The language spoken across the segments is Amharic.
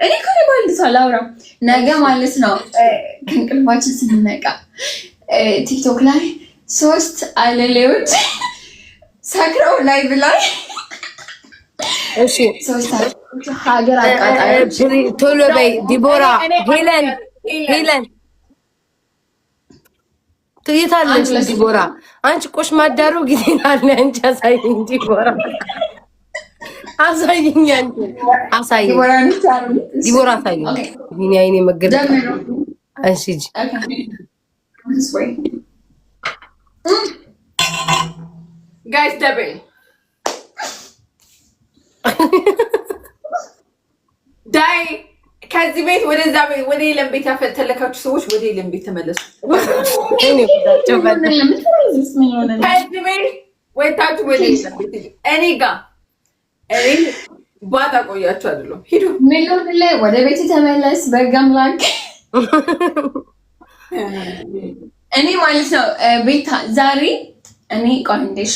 እኔ ከኔ ባልድ ሳላውራ ነገ ማለት ነው ከእንቅልፋችን ስንነቃ ቲክቶክ ላይ 3 አለሌዎች ሰክረው ላይ ብላይ እሺ 3 ሀገር አቃጣዮች ቶሎ በይ ዲቦራ ሄለን ትይታለች ዲቦራ አንቺ ቆሽ ማዳሩ ጊዜ አለ አንቺ አሳይኝ ዲቦራ አሳይኝ አንቺ አሳይኝ ዲቦራ አሳይኝ ይሄን አይኔ መገለጥ እሺ ጋይስ ደብል ዳይ ከዚህ ቤት ወደዛ ቤት ወደ ሌላ ቤት ያፈተለካችሁ ሰዎች ወደ ሌላ ቤት ተመለሱ። ከዚህ ቤት ወጣችሁ ወደ ሌላ ቤት እኔ ጋር እኔ ባታ ቆያችሁ አይደለም ሂዱ ሚሊዮን ላይ ወደ ቤት ተመለስ በጋምላክ እኔ ማለት ነው ቤታ ዛሬ እኔ ቆንዴሽ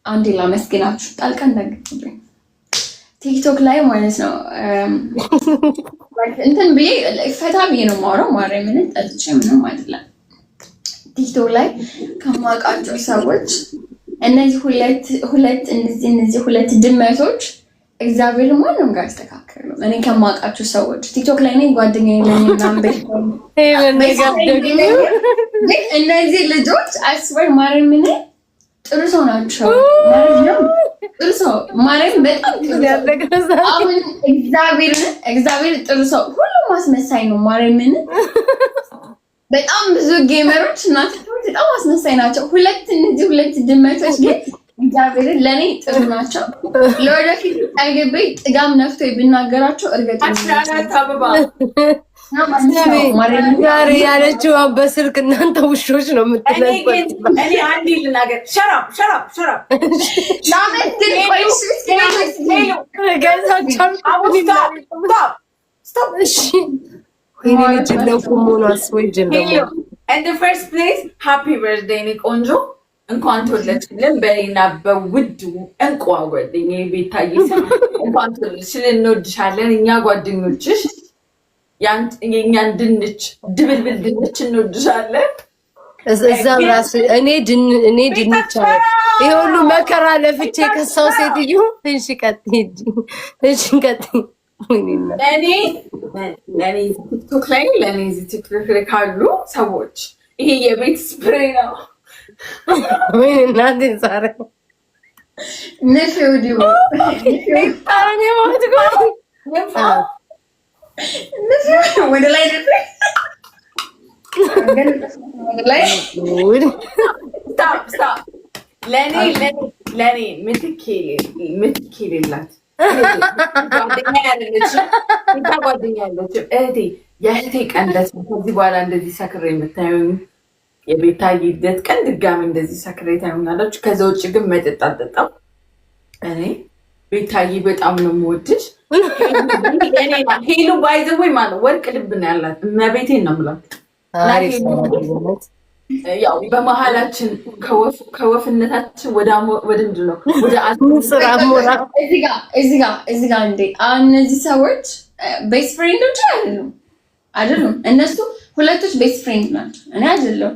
አንዴ ላመስግናችሁ ጣልቃ እንዳትገቡኝ ቲክቶክ ላይ ማለት ነው እንትን ብዬ ፈታ ብዬ ነው የማወራው ማርያምን ጠጥቼ ምንም አይደለም ቲክቶክ ላይ ከማውቃቸው ሰዎች እነዚህ ሁለት ድመቶች እግዚአብሔር ማንም ጋር ተካከሉ እኔ ከማውቃቸው ሰዎች ቲክቶክ ላይ ነኝ ጓደኛዬ ነኝ ምናምን እነዚህ ልጆች አስበር ማርያምን ጥሩ ሰው ናቸው ጥሩ ሰው ማርያም በጣም አሁን እግዚአብሔር ጥሩ ሰው ሁሉም ማስመሳይ ነው ማርያምን በጣም ብዙ ጌመሮች እናቶች በጣም አስመሳይ ናቸው እነዚህ ሁለት ድመቶች ግን እግዚአብሔር ለኔ ጥሩ ናቸው ለወደፊት አይገበ ጥጋም ነፍቶ ይብናገራቸው እርግጠኛ ጋር ያለችው በስልክ እናንተ ውሾች ነው የምትለቁት እኔ አንዴ ልናገር ሸራብ ላመት ቆይሽ in the first place happy birthday ኒ ቆንጆ እንኳን ተወለድሽልን በእኔና በውድ እንቋ ጓደኛዬ ቤታዬ እንኳን ተወለድሽልን እንወድሻለን እኛ ጓደኞችሽ የኛን ድንች ድብልብል ድንች እንወድሻለን እዛም ራሱ እኔ ድንች ይሄ ሁሉ መከራ ለፍቼ ከሳው ሴትዮ እሺ ቀጥይ ለኔ ቲክቶክ ላይ ካሉ ሰዎች ይሄ የቤት ስፕሬይ ነው ወይ እናንተ ዛሬ ነሽው ዲቦ ታኔ ማለት ወደ ላይ ስታፕ ለኔ ምትኬ ሌላት ጓደኛ ያለችም እህቴ የእህቴ ቀን ደስ ከዚህ በኋላ እንደዚህ ሰክሬ የምታዩኝ የቤታዬ ልደት ቀን ድጋሚ እንደዚህ ሰክሬ ታዩኛላችሁ ከዛ ውጭ ግን መጠጥ አልጠጣም እኔ ቤታዬ በጣም ነው የምወድሽ ሄሉ ባይዘወይ ማለት ወርቅ ልብ ነው ያላት እመቤቴን ነው የምላት ያው በመሀላችን ከወፍነታችን ወደ ምንድን ነው ወደ እዚህ ጋር እንዴ እነዚህ ሰዎች ቤስት ፍሬንዶች አይደሉም እነሱ ሁለቶች ቤስት ፍሬንድ ናቸው እኔ አይደለም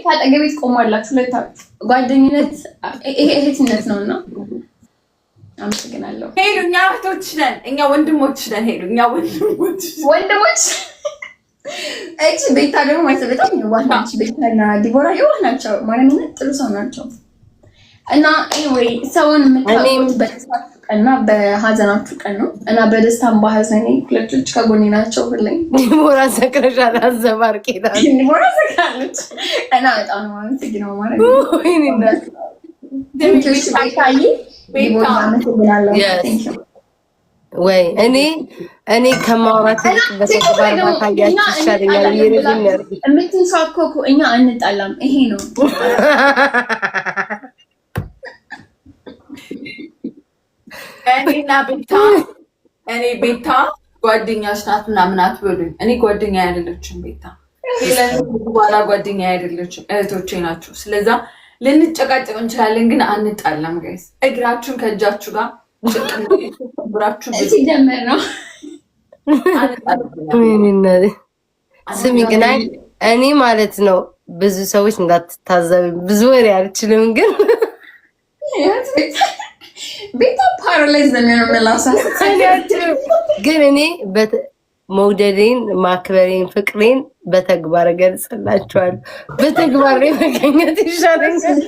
ካጠገቤት ቆሟላችሁ ሁለታችሁ ጓደኝነት እህትነት ነውና አመሰግናለሁ ሄዱ እኛ እህቶች ነን እኛ ወንድሞች ነን ሄዱ እኛ ወንድሞች እቺ ቤታ ደግሞ ማለት በጣም ይዋናች ቤታና ዲቦራ ይዋናቸው ማለት ጥሩ ሰው ናቸው እና ኤኒዌይ ሰውን የምታውቁት በደስታችሁ ቀንና በሀዘናችሁ ቀን ነው እና በደስታም በሀዘኔ ሁለቶች ከጎኔ ናቸው ብለኝ ዲቦራ ሰክረሻል አዘባርቄታል ዲቦራ ሰክራለች እና በጣም ነው ማለት ነው ማለት ነው ወይኔ ቤታዬ ዲቦራ አመሰግናለሁ ቴንክ ዩ ወይ እኔ ከማውራት ይልቅ በተግባር ማሳያችሁ ይሻለኛል ይረዱኝ ያርጉ የምትንሳኮኩ እኛ አንጣላም ይሄ ነው እኔ ቤታ ጓደኛሽ ናት ምናምን አትበሉኝ። እኔ ጓደኛ አይደለችም ቤታ። ሄለን በኋላ ጓደኛ አይደለችም፣ እህቶቼ ናቸው። ስለዛ ልንጨቃጨቅ እንችላለን፣ ግን አንጣላም ጋይስ። እግራችሁን ከእጃችሁ ጋር ብራችሁ ሲጀመር ነው። ስሚ ግን እኔ ማለት ነው ብዙ ሰዎች እንዳትታዘብ ብዙ ወሬ አልችልም፣ ግን ቤታ ፓራላይዝ ነው የሚላሳት ግን እኔ መውደዴን ማክበሬን ፍቅሬን በተግባር ገልጽላችኋለሁ። በተግባር ላይ መገኘት ይሻለኛል።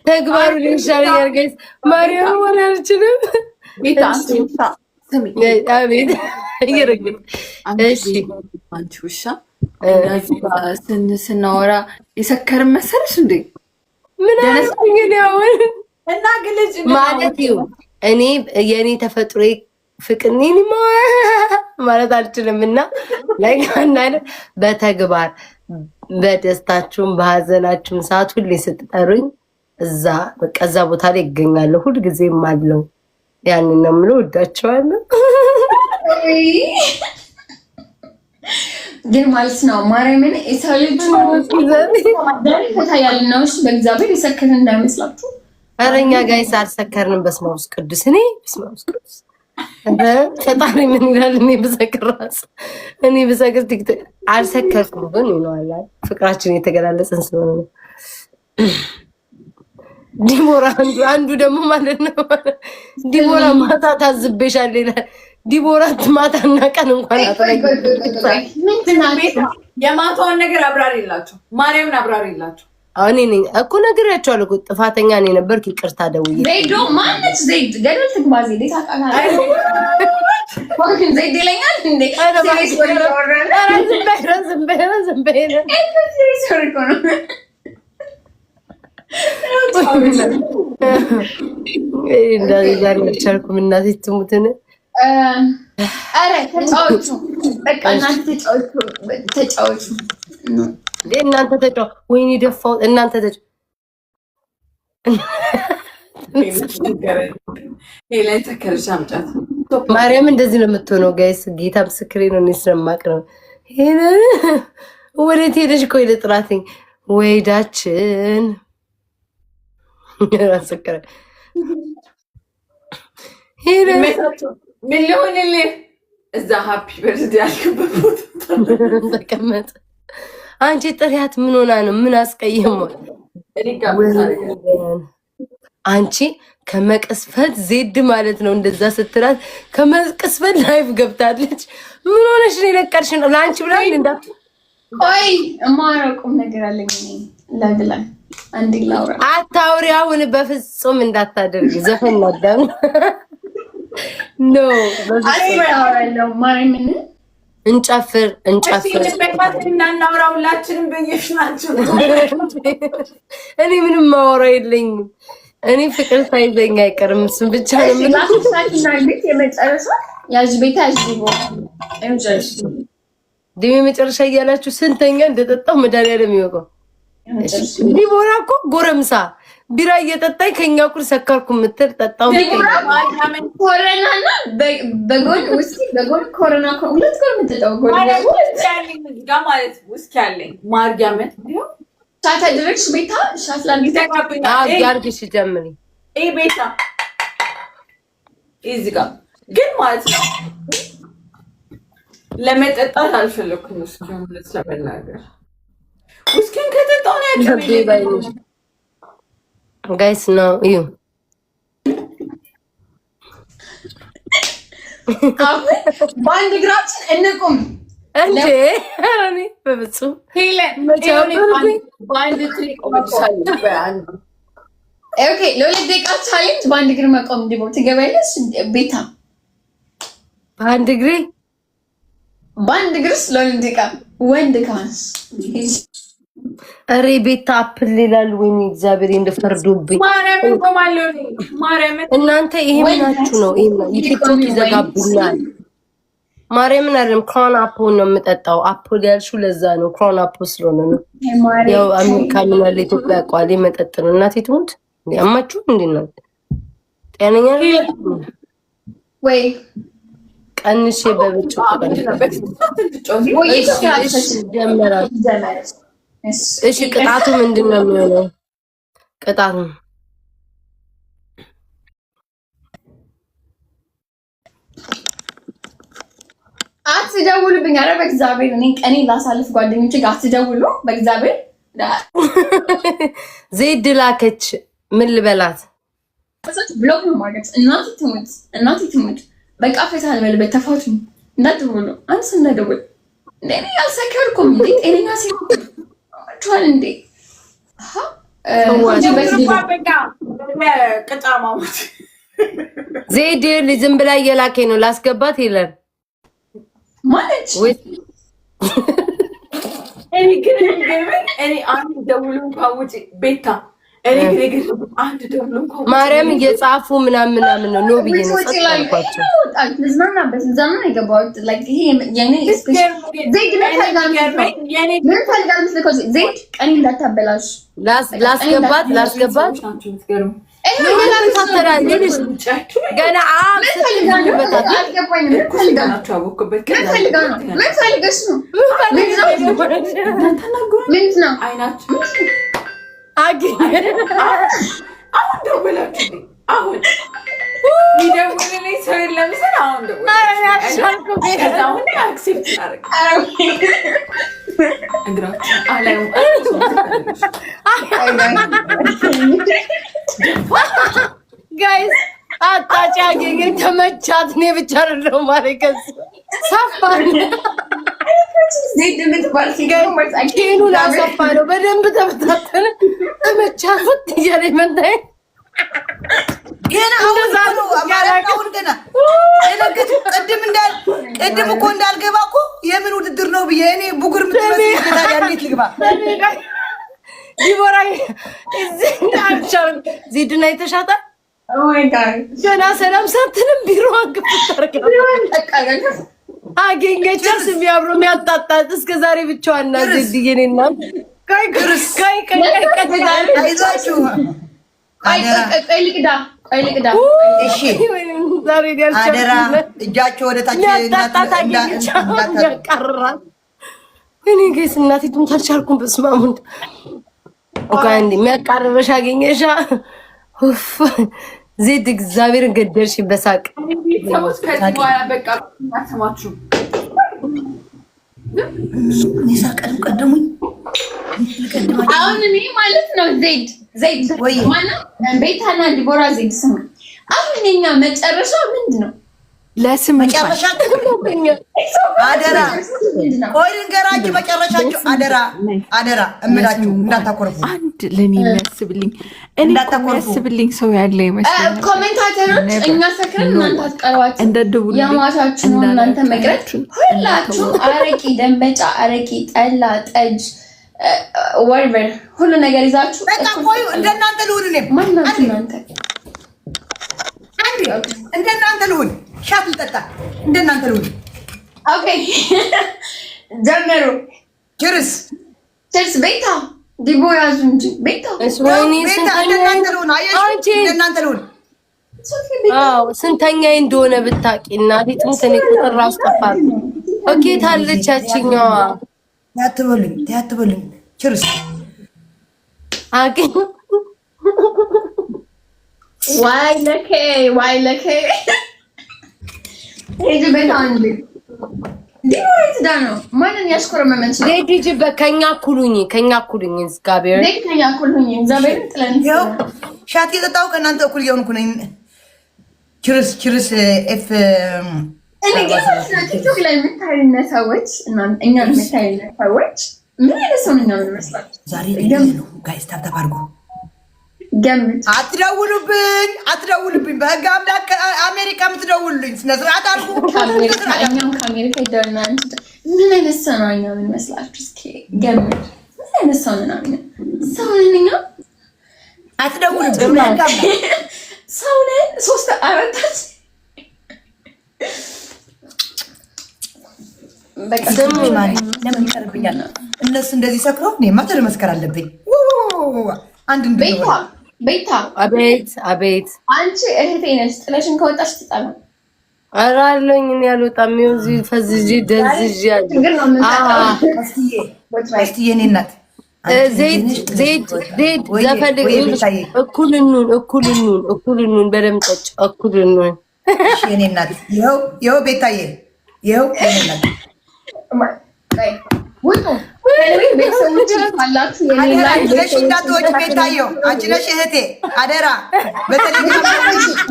ተግባሩ ይሻለኛል ጋይስ። ማርያም ሆነ አልችልም። ቤታ አቤት እየረግጥ እሺ አንቺ ውሻ ስናወራ የሰከርን መሰለሽ እንዴ? ምን እንግዲህ አሁን እና ግልጽ ማለት ይኸው እኔ የእኔ ተፈጥሮ ፍቅር ማለት አልችልም እና በተግባር በደስታችሁም በሀዘናችሁም ሰዓት ሁሌ ስትጠሩኝ እዛ ቦታ ላይ ይገኛለሁ። ሁልጊዜም አለው። ያንን ነው የምለው። ወዳቸዋለሁ ግን ማለት ነው ማርያምን የሰው ልጅ ቦታ ያልነውሽ በእግዚአብሔር የሰከርን እንዳይመስላችሁ። ኧረ እኛ ጋይስ አልሰከርንም። በስመ አብ ወወልድ ቅዱስ እኔ በስመ አብ ወወልድ ቅዱስ ፈጣሪ ምን ይላል? እኔ ብሰክር ቲክቶክ አልሰከርኩም፣ ግን ይኖራል ፍቅራችን የተገላለጽን ስለሆነ ነው። ዲቦራ አንዱ ደግሞ ማለት ነው ዲቦራ ማታ ታዝቤሻለሁ ይላል። ዲቦራ ማታና ቀን እንኳን የማታውን ነገር አብራሪላቸው፣ ማርያምን አብራሪላቸው። እኔ ነኝ እኮ ነግሬያቸዋለሁ እኮ ጥፋተኛ እኔ ነበርኩ። ይቅርታ ደውዬ ዜዶ ማነች? ዜድ ገደል ትግባ። ዜድ ታውቃለህ? ዜድ ይለኛል እንዴ? ዝም በይ እንደዚህ ዛሬ አልቻልኩም። እናቴ ትሙትን። ኧረ ተጫወቹ፣ በቃ እናንተ ተጫወቹ። እናንተ ተጫወቱ። ወይኔ ደፋሁት። እናንተ ተጫወቱ። ማርያም እንደዚህ ነው የምትሆነው ጋይስ። ጌታ ምስክሬ ነው። እኔ ስለማቅ ነው። ወዴት ሄደሽ? ቆይ ልጥራትኝ። ወይዳችን አሰከረ ምን ሊሆንልህ እዛ ሀፒ በርዝዴ ያልክበት ተቀመጥ። አንቺ ጥሪያት ምን ሆና ነው? ምን አስቀየሟል? አንቺ ከመቀስፈት ዜድ ማለት ነው እንደዛ ስትላት ከመቀስፈት ላይፍ ገብታለች። ምን ሆነሽ ነው የነቀርሽ ነው? ለአንቺ ብላ እንዳት ቆይ እማረቁም ነገር አለኝ ለግላ አንድ ላውራ አታውሪ። አሁን በፍጹም እንዳታደርጊ። ዘፈን ናዳም ኖ አውራለሁ ማርያምን እንጨፍር እናናውራ። ሁላችንም በየሽ ናቸው። እኔ ምንም ማወራ የለኝም። እኔ ፍቅር ሳይዘኝ አይቀርም። እሱም ብቻ ነው የመጨረሻ ያዥ ቤታ ድሜ መጨረሻ እያላችሁ ስንተኛ እንደጠጣው መድኃኒዓለም የሚወቀው። ዲቦራ እኮ ጎረምሳ ቢራ እየጠጣኝ ከኛ ኩል ሰከርኩ የምትል ጠጣው። ኮረናና በጎን ውስኪ በጎን ኮረና ሁለት ጎን የምትጠጣው ማለት ውስኪ ያለኝ ማርያምን ሻት አደረግሽ ቤታ ሻት ጋርግሽ ጀምሪ ቤታ እዚህ ጋር ግን ማለት ነው ለመጠጣት አልፈለኩም። ውስኪውን ለመናገር ውስኪን ከጠጣው ነው ያከበኝ ጋይስ ነው እዩ በአንድ እግራችን እንቁም እንዴ! አረኔ በፍጹም ኦኬ ለሁለት ደቂቃ ቻሌንጅ በአንድ እግር መቆም እንዲቦ ትገባለሽ ቤታ? በአንድ እግሬ በአንድ እግርስ ለሁለት ደቂቃ ወንድ ካንስ አሬ ቤታ አፕል ይላል። ወይኔ እግዚአብሔር እንደፈርዶብኝ እናንተ ይሄ ምናችሁ ነው? ይሄ ቲክቶክ ይዘጋብኛል። ማርያምን አይደለም ክሮን አፕል ነው የምጠጣው። አፕል ያልሽው ለዛ ነው፣ ክሮን አፕል ስለሆነ ነው። ያው አሜሪካ ምን አለ ኢትዮጵያ ቋሌ መጠጥ ነው። እናቴ ትሙት ያማችሁ እንዴ ነው? ጤነኛ ወይ ቀንሼ በብርጭቆ እሺ ቅጣቱ ምንድን ነው የሚሆነው? ቅጣቱ አትደውሉብኝ። ኧረ በእግዚአብሔር እኔ ቀኔ ላሳልፍ ጓደኞቼ ጋር አትደውሉ በእግዚአብሔር። ዜድ ላከች ምን ልበላት? ብሎክ ነው ማለት እናቴ ትሙት በቃ ፈታ ልበልበት ተፋቱኝ እንዳትደውሉ። አንስ እንዳትደውል እንዴ ያልሰከርኩም እንዴ ጤነኛ ሲሆን እንዴ ዜድ ዝም ብላ እየላከኝ ነው ላስገባት ይላል ማለት እኔ አንድ ደውሉ እንኳን ውጪ ቤታ ማርያም እየጻፉ ምናምን ነው ነው ብዬ ነው ጻፍኳቸው። ልዝናናበት ዘመን አይገባውት ላይክ ይሄ የኔ ዜድ ቀኔ እንዳታበላሽ ላስገባት ገና አሁን ደውላችሁ አሁን ይደውልልኝ ሰው የለም ስል አሁን ጋይስ አጣጫጌ ግን ተመቻት። እኔ ብቻ አይደለሁም ማለት ሰፋ ኬኑ ላሰፋ ነው በደንብ ተበታተነ። ተመቻት ፍት እያለ መታኝ ቅድም እኮ እንዳልገባ እኮ የምን ውድድር ነው ብዬ እኔ ቡጉር ምትመስል ልግባ ዲቦራ ዜድና የተሻጠ ገና ሰላም ሳትልም ቢሮዋን ክፍት አገኘቻት። የሚያምሩ የሚያጣጣት እስከ ዛሬ ብቻዋን ናት ዜድዬ። እኔና አደራ እጃቸው ወደ ታች ያቃርራል። እኔ ጌስ እናቴቱን ታልቻልኩም። በስመ አብ እንዲ የሚያቃርረሽ አገኘሻ ዜድ እግዚአብሔርን ገደልሽ በሳቅ ቀደሙኝ። አሁን እኔ ማለት ነው ዜድ ቤታና ዲቦራ ዜድ ስም አሁን የኛ መጨረሻ ምንድን ነው? ለስም መጨረሻ አደራ ቆይ ልንገራችሁ፣ መጨረሻችሁ አደራ እምላችሁ እንዳታኮርፉ። አንድ ለኔ የሚያስብልኝ እኔ የሚያስብልኝ ሰው ያለ ይመስለኛል። ኮሜንታተሮች እኛ ሰክረን እናንተ አትቀርባችሁ እንደደውሉ ያማታችሁ ነው እናንተ መቅረት ሁላችሁ አረቂ፣ ደንበጫ፣ አረቂ፣ ጠላ፣ ጠጅ ወርበር ሁሉ ነገር ይዛችሁ በቃ ቆዩ። እንደናንተ ልሁን እኔ ማናችሁ እናንተ እንደናንተ ልሁን ሻት ልጠጣ እንደናንተ ልሁን። ኦኬ ጀመሩ። ችርስ ቤታ ዲቦ ያዙ እንጂ ቤታ እንደናንተ ልሁን። አየሽ እንደናንተ ልሁን። ስንተኛ እንደሆነ ብታቂ እና ሊጥምት እኔ ቁጥር ራሱ ጠፋል። ኦኬ ታለች ያችኛዋ ያትበሉኝ ችርስ አቂ ዋይ ለኬ ሄጂ ቤታ እንዴ ዲቦ ይትዳ ነው ማንን ያሽኮረመመች ዴጂ በከኛ ኩሉኝ እግዚአብሔር ከኛ ኩሉኝ እግዚአብሔር ጥለን ሻት የጠጣው ከእናንተ እኩል እየሆንኩ ነኝ። ችርስ ኤፍ እኔ ቲክቶክ ላይ የምታዩነ ሰዎች እኛን የምታዩነ ሰዎች ምን አይነት ሰው ነው የምንመስላችሁ? ዛሬ ነው ጋይስ ታብታብ አድርጉ። ገምት። አትደውሉብኝ በህግ አምላክ አሜሪካ የምትደውሉልኝ ስነ ስርዓት አድርጉ። እኛም ከአሜሪካ ይደውልናል። ምን አይነት ሰው ነው እኛ የምንመስላችሁ? እስኪ ገምት። ምን አይነት ሰው ነው ሰው ነኝ? አትደውሉብኝ በህግ አምላክ ሰው ነን። 3-4 በቃ ደም ማለት ለምን ይቀርብኛል? እነሱ እንደዚህ ሰክረው እኔማ ተመስከር አለብኝ። አንድ ቤታ አቤት አንቺ እህቴ ነሽ። ጥለሽን ከወጣሽ ትጣላ ኧረ አለኝ እኔ አልወጣም። ይኸው እዚህ ፈዝዤ ደንዝዤ አለ። እስቲ የኔ እናት ዘይት ዘፈልግ እኩል እንሁን በደምብ ጠጭ እኩል እንሁን። የኔ እናት ይኸው ቤታዬ ይኸው የኔ እናት ብለሽ እንዳትወጪ ቤታየው፣ አንቺ ነሽ እህቴ አደራ።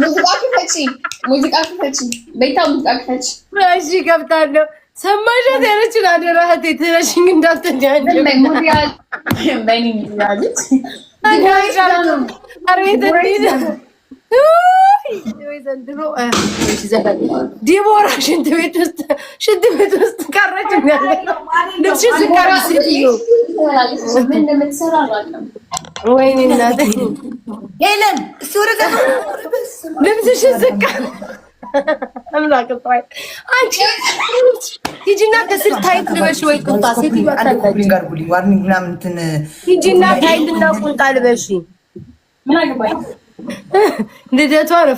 ሙዚቃ ክፈቺ ቤታ፣ ሙዚቃ ክፈቺ። እሺ ገብታለሁ። ሰማሻት ያለችን አደራ እህቴ ትረሽኝ እንዳትኛኝ። ዲቦራ ሽንት ቤት ውስጥ ቀረች። ወይኔ እናቴ ሄለን ልብስሽን ዝቅ አምላክ ጣይ አንቺ ሂጂና ከስር ታይት ልበሽ ወይ ቁምጣ ሴትዮዋ ሂጂና ታይትና ቁምጣ ልበሽ። ልደቷ ነው።